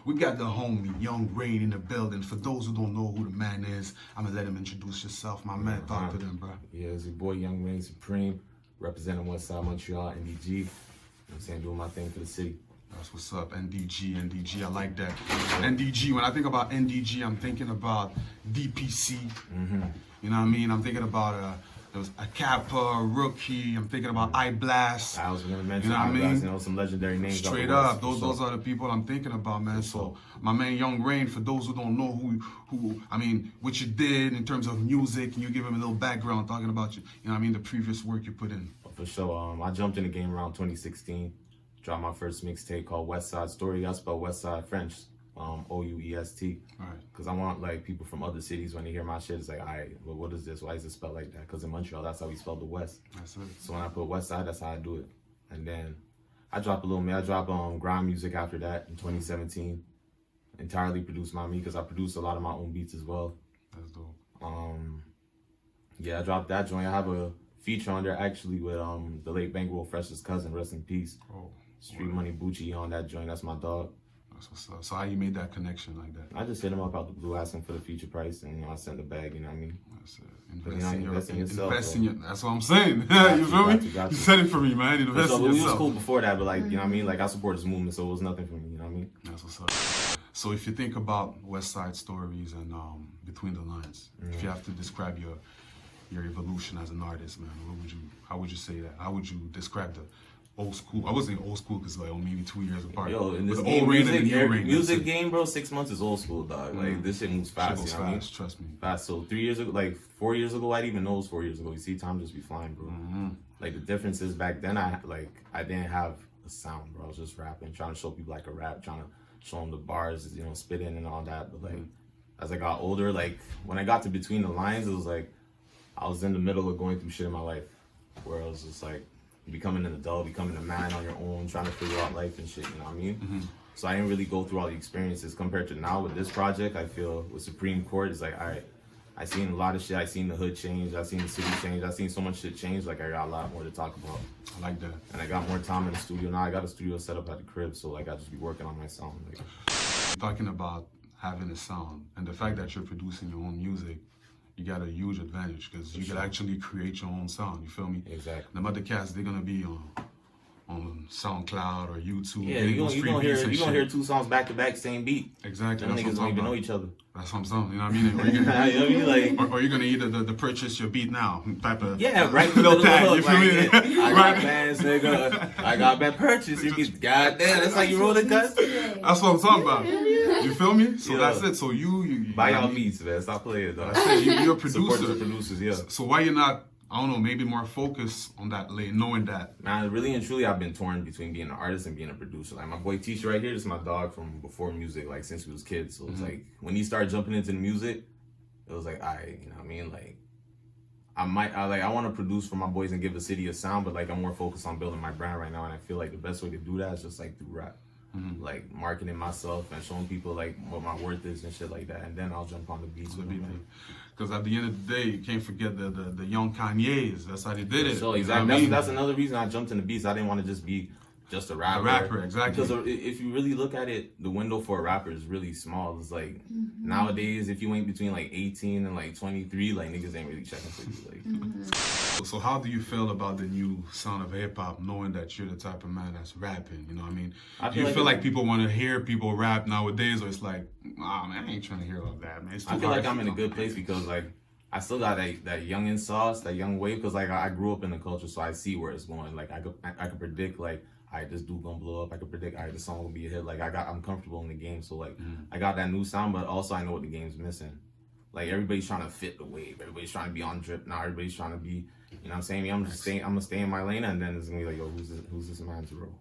We got the homie Young Rain in the building. For those who don't know who the man is, I'm gonna let him introduce yourself. My man, talk to them, bro. Yeah, it's your boy Young Rain Supreme, representing Westside Montreal, NDG. You know what I'm saying? Doing my thing for the city. That's what's up, NDG, I like that. NDG, when I think about NDG, I'm thinking about DPC. You know what I mean? I'm thinking about a Kappa, Rookie. I'm thinking about Blast. I was going to mention, you know what I mean? You know, some legendary names. Straight up, those are the people I'm thinking about, man. So my man Young Rain, for those who don't know who I mean, what you did in terms of music, and you give him a little background talking about you know what I mean, the previous work you put in. For sure. I jumped in the game around 2016. Dropped my first mixtape called Westside Story. I spell Westside French, Ouest. Right. Because I want like people from other cities, when they hear my shit, it's like, all right, well, what is this? Why is it spelled like that? Because in Montreal, that's how we spell the West. That's it. So when I put Westside, that's how I do it. And then I drop grind music after that in 2017. Entirely produced by me because I produce a lot of my own beats as well. That's dope. Yeah, I dropped that joint. I have a feature on there actually with the late Bankroll Fresh's cousin, rest in peace. Oh. Street Money Bucci on that joint. That's my dog. That's what's up. So how you made that connection like that? I just hit him up out the blue, asking for the feature price, and I sent the bag. You know what I mean? That's it. Invest in yourself. That's what I'm saying. You feel me? You said it for me, man. Invest in yourself. We was cool before that, but like you know what I mean? Like I support this movement, so it was nothing for me. You know what I mean? That's what's up. So if you think about West Side Stories and Between the Lines, if you have to describe your evolution as an artist, man, how would you say that? How would you describe the old school? I wasn't old school because like maybe 2 years apart. Yo, in this old game, music game, bro, 6 months is old school, dog. Like this shit moves fast. Shit goes fast, trust me. Fast. So 3 years ago, like 4 years ago, I didn't even know it was 4 years ago. You see, time just be flying, bro. Like the difference is back then, I didn't have a sound, bro. I was just rapping, trying to show people I could rap, trying to show them the bars, you know, spitting and all that. But like as I got older, like when I got to Between the Lines, it was like I was in the middle of going through shit in my life, where I was just like becoming an adult, becoming a man on your own, trying to figure out life and shit, you know what I mean? So I didn't really go through all the experiences compared to now with this project. I feel with Supreme Court, it's like, all right, I seen a lot of shit. I seen the hood change. I seen the city change. I seen so much shit change. Like I got a lot more to talk about. I like that. And I got more time in the studio. Now I got a studio set up at the crib, so like I just be working on my sound. Like, talking about having a sound and the fact that you're producing your own music, you got a huge advantage because you can actually create your own sound. You feel me? Exactly. The other cats, they're gonna be on SoundCloud or YouTube. Yeah, you gonna hear two songs back to back, same beat. Exactly. Them niggas don't even know each other. That's what I'm saying. You know what I mean? Or you're gonna either the purchase your beat now type of right little tag. You feel me? I got bands, nigga. I got bad purchase. You get goddamn. That's how you roll the cuts. That's what I'm talking about. You feel me? So that's it. So you buy y'all beats, man. Stop playing, dog. I said you're a producer. Support the producers, yeah. So why you're not? I don't know, maybe more focus on that lane, knowing that. Man, really and truly, I've been torn between being an artist and being a producer. Like, my boy Tisha right here, this is my dog from before music, like, since we was kids. So it's like, when he started jumping into the music, it was like, alright, you know what I mean? Like, I want to produce for my boys and give the city a sound, but, like, I'm more focused on building my brand right now, and I feel like the best way to do that is just, like, through rap. Like, marketing myself and showing people, like, what my worth is and shit like that, and then I'll jump on the beats with them. Because at the end of the day, you can't forget the young Kanye's. That's how they did it. So exactly. You know that's another reason I jumped in the beats. I didn't want to just be just a rapper. A rapper, exactly. Because if you really look at it, the window for a rapper is really small. It's like nowadays, if you ain't between like 18 and like 23, like niggas ain't really checking for you. Like. So how do you feel about the new sound of hip hop, knowing that you're the type of man that's rapping? You know what I mean? Do you feel like people want to hear people rap nowadays, or it's like, man, I ain't trying to hear all that, man. I feel like I'm in a good place because like I still got that youngin' sauce, that young wave, because like I grew up in the culture, so I see where it's going. Like I could predict like, alright, this dude gonna blow up. I could predict, alright, this song will be a hit. Like I'm comfortable in the game, so like I got that new sound, but also I know what the game's missing. Like everybody's trying to fit the wave. Everybody's trying to be on drip now. Everybody's trying to be, you know what I'm saying? I'm gonna stay in my lane, and then it's gonna be like, yo, who's this man to roll?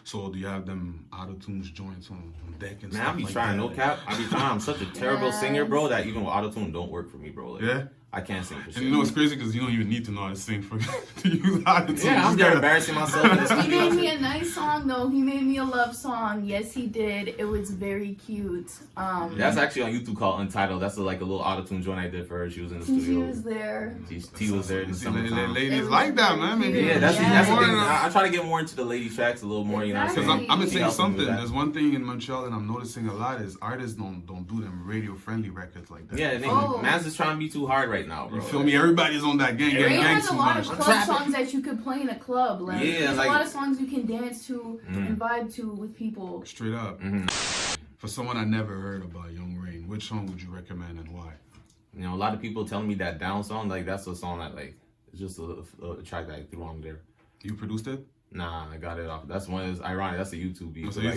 So do you have them auto-tunes joints on deck and stuff? Man, I be like trying, that? no cap. I be trying. I'm such a terrible singer, bro, that even with auto-tune don't work for me, bro. Like, yeah? I can't sing for shit. And you know it's crazy because you don't even need to know how to sing for to use auto-tune. Yeah, I'm there embarrassing myself in the He made me a nice song though. He made me a love song. Yes, he did. It was very cute. That's actually on YouTube called Untitled. That's like a little auto-tune joint I did for her. She was in the studio. She was there. T was there. Ladies like that, man. Maybe yeah, that's the thing. I try to get more into the lady tracks a little more. You know what I'm Because saying? I'm gonna He say helped me something. with that. There's one thing in Montreal that I'm noticing a lot is artists don't do them radio friendly records like that. Yeah, I think Oh. man's just trying to be too hard right now, bro. You feel me? Everybody's on that gang Radio has too a lot of much. club songs that you could play in a club. Like, Yeah, there's like- a lot of songs you can dance to and vibe to with people. Straight up. For someone I never heard about Young Rain, which song would you recommend and why? You know, a lot of people telling me that Down song, like that's a song that like it's just a track that I threw on there. You produced it? Nah, I got it off. That's one. It's ironic. That's a YouTube beat. That's But, a like,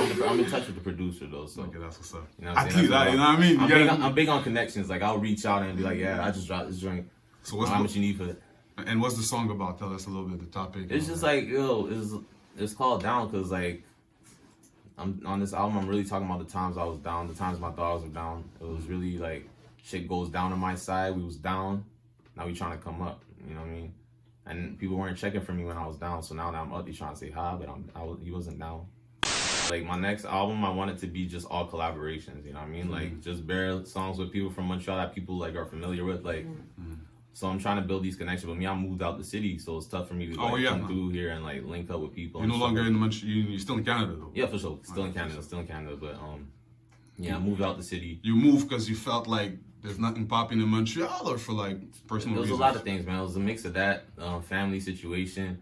YouTube- I'm in touch with the producer though. So Okay, that's what's up. you know what I'm At saying? least, That's you know what I mean? You I'm gotta- big on connections. Like I'll reach out and be like, yeah, I just dropped this joint. So what's How the, much you need for it? and what's the song about? Tell us a little bit the topic. It's just like it's called Down because like I'm on this album. I'm really talking about the times I was down, the times my dogs were down. It was really like shit goes down on my side. We was down. Now we trying to come up. You know what I mean? And people weren't checking for me when I was down. So now that I'm up, they trying to say hi, but he wasn't down. Like my next album, I want it to be just all collaborations. You know what I mean? Like just bare songs with people from Montreal that people like are familiar with. Like, so I'm trying to build these connections. But me, I moved out the city, so it's tough for me to come through here and like link up with people. You're no longer in Montreal. You're still in Canada though. Yeah, for sure. Still in Canada. But yeah, I moved out the city. You moved because you felt like there's nothing popping in Montreal, or for like personal There was reasons? a lot of things, man. It was a mix of that, family situation,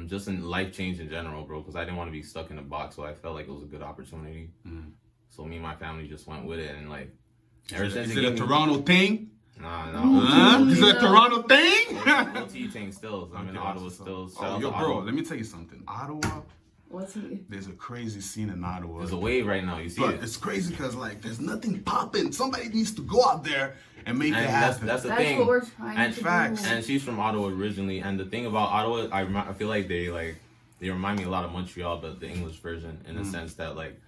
just in life change in general, bro. Because I didn't want to be stuck in a box, so I felt like it was a good opportunity. So me and my family just went with it, and like ever since Is it it a gave me- Toronto thing? Nah, Is it a Toronto thing? LT thing still. I'm in Okay, Ottawa that's what's still. up. Shout Oh, out yo, to bro, Ottawa. let me tell you something. Ottawa, What's he? there's a crazy scene in Ottawa. There's a wave right now. You see But it? it's crazy because like there's nothing popping. Somebody needs to go out there and make it And happen. that's the That's thing. what we're trying And to facts. do. And she's from Ottawa originally. And the thing about Ottawa, I feel like they remind me a lot of Montreal, but the English version, in the sense that like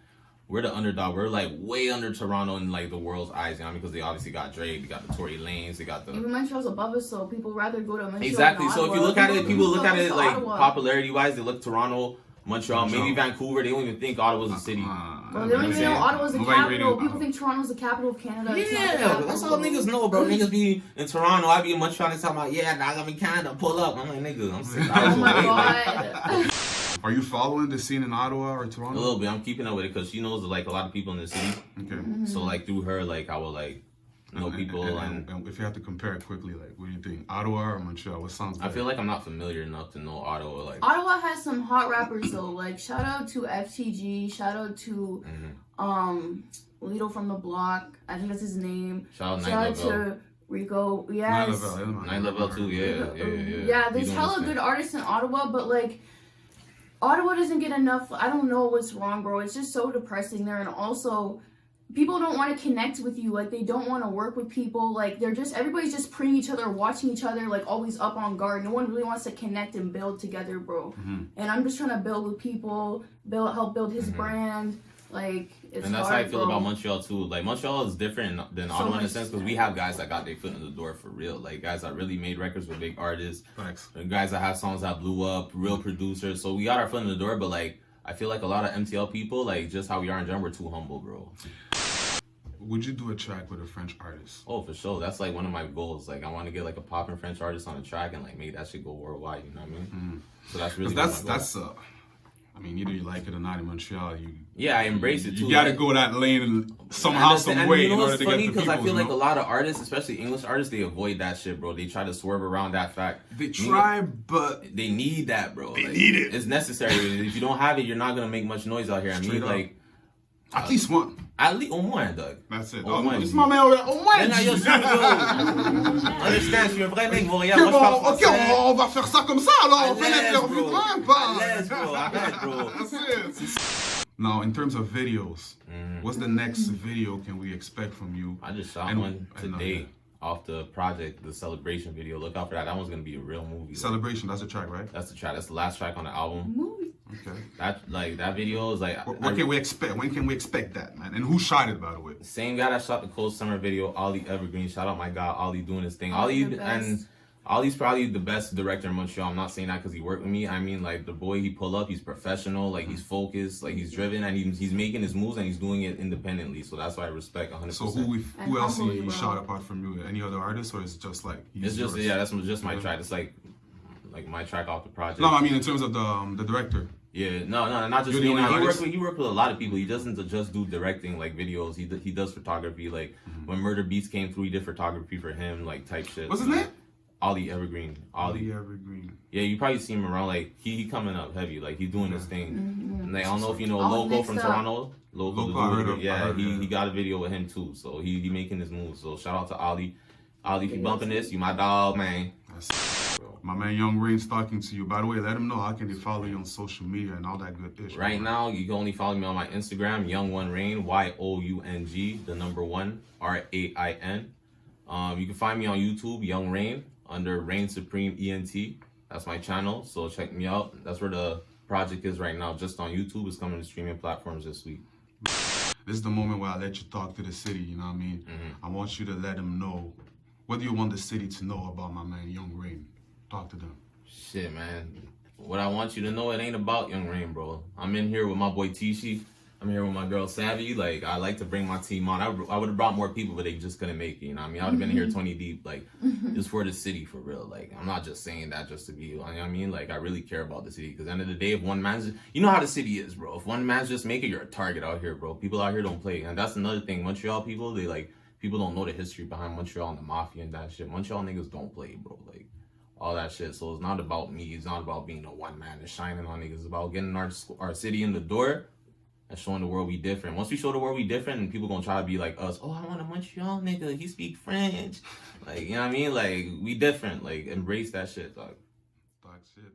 we're the underdog. We're like way under Toronto in like the world's eyes, you know, because they obviously got Drake, they got the Tory Lanez, they got the Even Montreal's above us, so people rather go to Montreal. exactly. than So if you Ottawa. look at it, people look at it go like to Ottawa. popularity wise, they look Toronto, Montreal, maybe Vancouver. They don't even think Ottawa's a city. Well, they don't even know Ottawa's the Nobody capital. really- People think Toronto's the capital of Canada. It's not the Yeah, capital, that's all bro. niggas know, bro. Niggas be in Toronto, I be in Montreal, and talking about, yeah, dog, I'm in Canada, pull up. I'm like, nigga, I'm 6 hours Oh my away. Like, god. Are you following the scene in Ottawa or a Toronto? little bit. I'm keeping up with it because she knows like a lot of people in the city. Okay. So like through her, like I will like know people, and And if you have to compare it quickly, like what do you think, Ottawa or Montreal? What sounds I better? feel like I'm not familiar enough to know Ottawa. Like Ottawa has some hot rappers though. Like shout out to FTG. Shout out to Lito from the Block. I think that's his name. shout out Shout out Night Level. to Rico. Yes. Night Level too, yeah. Yeah, He there's doing hella his good thing. artists in Ottawa, but like Ottawa doesn't get enough. I don't know what's wrong, bro. It's just so depressing there, and also people don't want to connect with you. Like they don't want to work with people. Like they're just everybody's just preying each other, watching each other, like always up on guard. No one really wants to connect and build together, bro. And I'm just trying to build with people, help build his brand. Like it's And that's hard, how I feel bro. about Montreal too. Like Montreal is different than So Ottawa in a much sense because we have guys that got their foot in the door for real. Like guys that really made records with big artists. Facts. And guys that have songs that blew up, real producers. So we got our foot in the door, but like I feel like a lot of MTL people, like just how we are in general, we're too humble, bro. Would you do a track with a French artist? Oh, for sure. That's like one of my goals. Like I want to get like a poppin' French artist on a track and like make that shit go worldwide. You know what I mean? So that's really Because one of my goals. I mean, either you like it or not in Montreal, Yeah, I embrace it too. you gotta Like, go that lane and somehow, I some understand. way, And you in know order what's to get funny? the Because people. I feel you like know? a lot of artists, especially English artists, they avoid that shit, bro. They try to swerve around that fact. They try, but They need that, bro. They Like, need it. It's necessary. If you don't have it, you're not gonna make much noise out here. I mean, Straight up. like at least one. at least au moins, Doug. That's it. Au Oh, moins, this G. my man over there. Oh, Mais non, yo, ouais. yo. Understand, je suis un vrai mec montréal. Ok, Moi, je parle bon, ok, français. on va faire ça comme ça alors. On fait À l'aise, l'interview. bro. Hein, À l'aise, bro. Arrête, bro. That's it. Now, in terms of videos, what's the next video can we expect from you? I just shot And- one and, today off the project, the celebration video. Look out for that. That one's gonna be a real movie. Celebration, that's a track, right? That's the track. That's the last track on the album. Movie. Okay. That video is like What can we expect? When can we expect that, man? And who shot it, by the way? same guy that shot the Cold Summer video, Ollie Evergreen. Shout out my guy, Ollie doing his thing. Ollie Ollie the and best. Ollie's probably the best director in Montreal. I'm not saying that because he worked with me. I mean, like the boy, he pull up, he's professional, like he's focused, like he's driven, and he's making his moves and he's doing it independently. So that's why I respect 100%. So who And else humbly, he bro. shot apart from you? Any other artists, or is it just like It's just yours? that's just my track. It's like like my track off the project. No, I mean in terms of the director. Yeah, no, not just You're the me. only Nah, artist? he worked with a lot of people. He doesn't just do directing like videos. He does photography. Like when Murder Beats came through, he did photography for him, like type shit. What's his name? Ollie Evergreen. Ollie. Evergreen. Yeah, you probably see him around. Like he coming up heavy. Like he's doing his thing. And like, I don't know if you know Oh, Loco next from up. Toronto. Loco, Loco, I heard of- I yeah, heard of him. he got a video with him too. So he making his moves. So shout out to Ollie. Ollie, if you bumping this, you my dog, man. My man Young Rain's talking to you. By the way, let him know how can they follow you on social media and all that good ish. Right now, you can only follow me on my Instagram, Young One Rain, YOUNG, the number 1, RAIN. You can find me on YouTube, Young Rain, under Reign Supreme ENT. That's my channel, so check me out. That's where the project is right now, just on YouTube. It's coming to streaming platforms this week. This is the moment where I let you talk to the city, you know what I mean? I want you to let them know, what do you want the city to know about my man Young Rain? Talk to them. Shit, man. What I want you to know, it ain't about Young Rain, bro. I'm in here with my boy Tishi. I'm here with my girl Savvy. Like, I like to bring my team on. I would have brought more people, but they just couldn't make it. You know what I mean? I would have been here 20 deep. Like, just for the city, for real. Like, I'm not just saying that just to be, you know what I mean? Like, I really care about the city. Because at the end of the day, if one man's, you know how the city is, bro. If one man's just make it, you're a target out here, bro. People out here don't play. And that's another thing. Montreal people, they like, people don't know the history behind Montreal and the mafia and that shit. Montreal niggas don't play, bro. Like, all that shit. So it's not about me. It's not about being a one man and shining on niggas. It's about getting our city in the door and showing the world we different. Once we show the world we different, and people gonna try to be like us. Oh, I want a Montreal nigga. He speak French. Like, you know what I mean? Like, we different. Like, embrace that shit, dog. Talk shit.